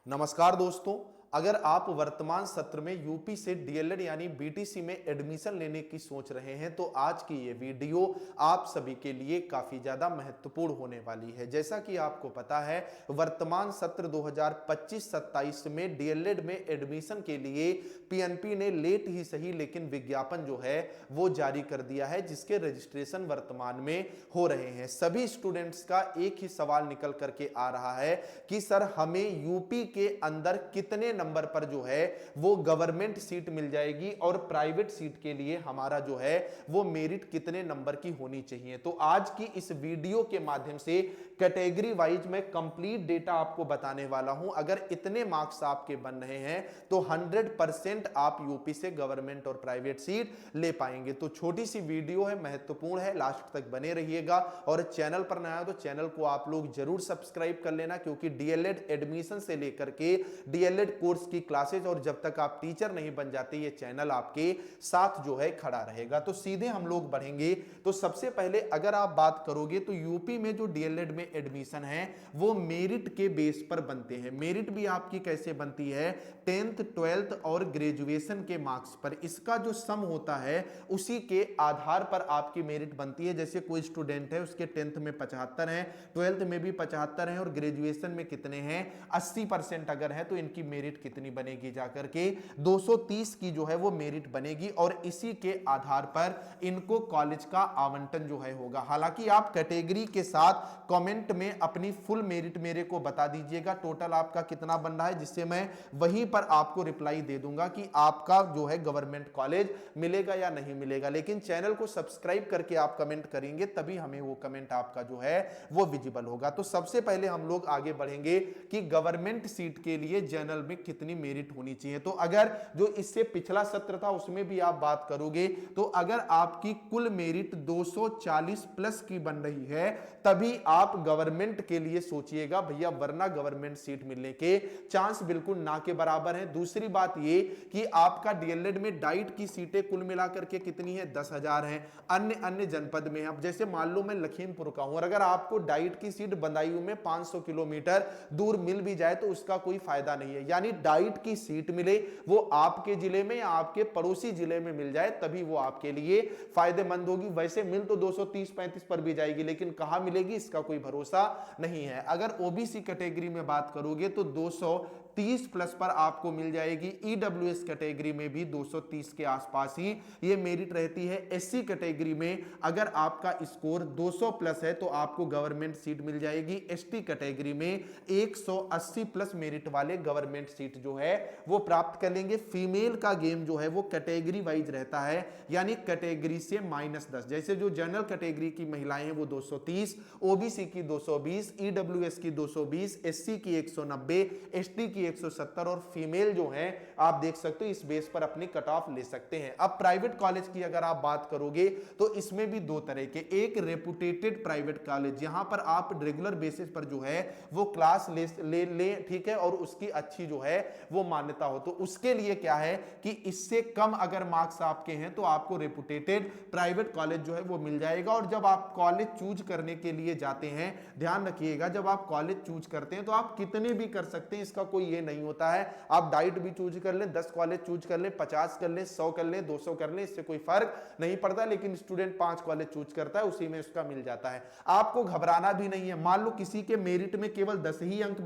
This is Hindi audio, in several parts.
नमस्कार दोस्तों, अगर आप वर्तमान सत्र में यूपी से डीएलएड यानी बीटीसी में एडमिशन लेने की सोच रहे हैं तो आज की ये वीडियो आप सभी के लिए काफी ज्यादा महत्वपूर्ण होने वाली है। जैसा कि आपको पता है, वर्तमान सत्र 2025-27 में डीएलएड में एडमिशन के लिए पीएनपी ने लेट ही सही लेकिन विज्ञापन जो है वो जारी कर दिया है, जिसके रजिस्ट्रेशन वर्तमान में हो रहे हैं। सभी स्टूडेंट्स का एक ही सवाल निकल करके आ रहा है कि सर हमें यूपी के अंदर कितने नंबर पर जो है वो गवर्नमेंट सीट मिल जाएगी और प्राइवेट सीट के लिए हमारा जो है वो मेरिट कितने नंबर की होनी चाहिए। तो आज की इस वीडियो के माध्यम से कैटेगरी वाइज में कंप्लीट डेटा आपको बताने वाला हूं। अगर इतने मार्क्स आपके बन रहे हैं तो 100% आप यूपी से गवर्नमेंट और प्राइवेट सीट ले पाएंगे। तो छोटी सी वीडियो है, महत्वपूर्ण है, लास्ट तक बने रहिएगा। और चैनल पर नया हो तो चैनल को आप लोग जरूर सब्सक्राइब कर लेना, क्योंकि डीएलएड एडमिशन से लेकर के डीएलएड कोर्स की क्लासेज और जब तक आप टीचर नहीं बन जाते ये चैनल आपके साथ जो है खड़ा रहेगा। तो सीधे हम लोग बढ़ेंगे। तो सबसे पहले अगर आप बात करोगे तो यूपी में जो डीएलएड में एडमिशन है वो मेरिट के बेस पर बनते हैं। मेरिट भी आपकी कैसे बनती है? 10th 12th और ग्रेजुएशन के मार्क्स पर, इसका जो सम होता है उसी के आधार पर आपकी मेरिट बनती है। जैसे कोई स्टूडेंट है, उसके 10th में 75 है, 12th में भी 75 है और ग्रेजुएशन में कितने हैं 80% अगर है तो इनकी मेरिट कितनी बनेगी? जाकर के 230 की जो है वो मेरिट बनेगी और इसी के आधार पर इनको कॉलेज का आवंटन जो है होगा। हालांकि आप कैटेगरी के साथ कमेंट में अपनी फुल मेरिट मेरे को बता दीजिएगा, टोटल आपका कितना बन रहा है, जिससे मैं वहीं पर आपको रिप्लाई दे दूंगा कि आपका जो है गवर्नमेंट कॉलेज मिलेगा या नहीं मिलेगा। लेकिन चैनल को सब्सक्राइब करके आप कमेंट करेंगे तभी हमें वो कमेंट आपका जो है वो विजिबल होगा। तो सबसे पहले हम लोग आगे बढ़ेंगे कि गवर्नमेंट सीट के लिए जनरल में कितनी मेरिट होनी चाहिए। तो अगर जो इससे पिछला सत्र था उसमें भी आप बात करोगे तो अगर आपकी कुल मेरिट 240 प्लस की बन रही है तभी आप गवर्नमेंट के लिए सोचिएगा भैया, वरना गवर्नमेंट सीट मिलने के चांस बिल्कुल ना के बराबर है। दूसरी बात ये कि आपका डीएलएड में डाइट की सीटें कुल मिलाकर के कितनी है? 10,000 है। अन्य अन्य जनपद में, अब जैसे मान लो मैं लखीमपुर का हूं और अगर आपको डाइट की सीट बदायूं में 500 किलोमीटर दूर मिल भी जाए तो उसका कोई फायदा नहीं है। यानी डाइट की सीट मिले वो आपके जिले में या आपके पड़ोसी जिले में मिल जाए तभी वो आपके लिए फायदेमंद होगी। वैसे मिल तो 230-35 पर भी जाएगी, लेकिन कहां मिलेगी इसका कोई भरोसा नहीं है। अगर ओबीसी कैटेगरी में बात करोगे तो 230 प्लस पर आपको मिल जाएगी। ईडब्ल्यूएस कैटेगरी में भी 230 के आसपास ही ये मेरिट रहती है। एससी कैटेगरी में अगर आपका स्कोर 200 प्लस है तो आपको गवर्नमेंट सीट मिल जाएगी। एसटी कैटेगरी में 180 प्लस मेरिट वाले गवर्नमेंट सीट जो है वो प्राप्त कर लेंगे। फीमेल का गेम जो है वो कैटेगरी वाइज रहता है, यानी कैटेगरी से -10। जैसे जो जनरल कैटेगरी की महिलाएं हैं वो 230, ओबीसी की 220, ईडब्ल्यूएस की 220, एससी की 190, एसटी की 170 और फीमेल जो है आप देख सकते हो इस बेस पर अपनी कट ऑफ ले सकते हैं। अब प्राइवेट कॉलेज की अगर आप बात करोगे तो इसमें भी दो तरह के, एक रेपुटेटेड प्राइवेट कॉलेज जहां पर आप रेगुलर बेसिस पर जो है वो क्लास ले ठीक है और उसकी अच्छी जो है वो मान्यता हो, तो उसके लिए क्या है कि इससे कम अगर मार्क्स आपके हैं तो आपको रेपुटेटेड प्राइवेट कॉलेज जो है वो मिल जाएगा। और जब आप कॉलेज चूज करने के लिए जाते हैं, ध्यान रखिएगा, जब आप कॉलेज चूज करते हैं तो आप कितने भी कर सकते हैं, इसका कोई ये नहीं होता है। आप डाइट भी चूज कर लें, 10 कॉलेज चूज कर लें, 50 कर लें, 100 कर लें, 200 कर लें, इससे कोई फर्क नहीं पड़ता। लेकिन स्टूडेंट 5 कॉलेज चूज करता है, उसी में उसका मिल जाता है। आपको घबराना भी नहीं है। मान लो किसी के मेरिट में केवल 10 ही अंक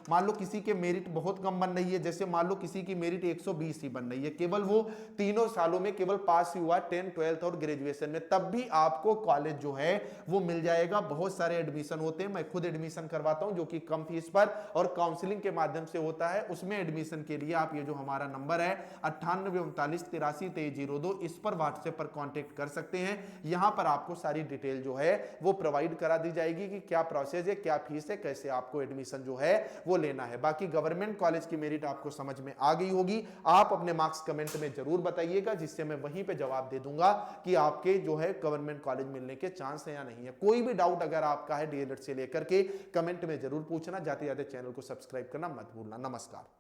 मान लो किसी के मेरिट बहुत कम बन रही है, जैसे मान लो किसी की मेरिट 120 ही बन रही है, केवल वो तीनों सालों में केवल पास ही हुआ 10th 12th और ग्रेजुएशन में, तब भी आपको कॉलेज जो है वो मिल जाएगा। बहुत सारे एडमिशन होते हैं, मैं खुद एडमिशन करवाता हूं जो कि कम फीस पर और काउंसलिंग के माध्यम से होता है। उसमें एडमिशन के लिए आप ये जो हमारा नंबर है 9839832302 इस पर व्हाट्सएप पर कांटेक्ट कर सकते हैं। यहां पर आपको सारी डिटेल जो है वो प्रोवाइड करा दी जाएगी कि क्या प्रोसेस है, क्या फीस है, कैसे आपको एडमिशन जो है वो लेना है। बाकी गवर्नमेंट कॉलेज की मेरिट आपको समझ में आ गई होगी। आप अपने मार्क्स कमेंट में जरूर बताइएगा, जिससे मैं वहीं पे जवाब दे दूंगा कि आपके जो है गवर्नमेंट कॉलेज मिलने के चांस है या नहीं है। कोई भी डाउट अगर आपका है डीएलएड से लेकर के कमेंट में जरूर पूछना। जाते जाते चैनल को सब्सक्राइब करना मत भूलना। नमस्कार।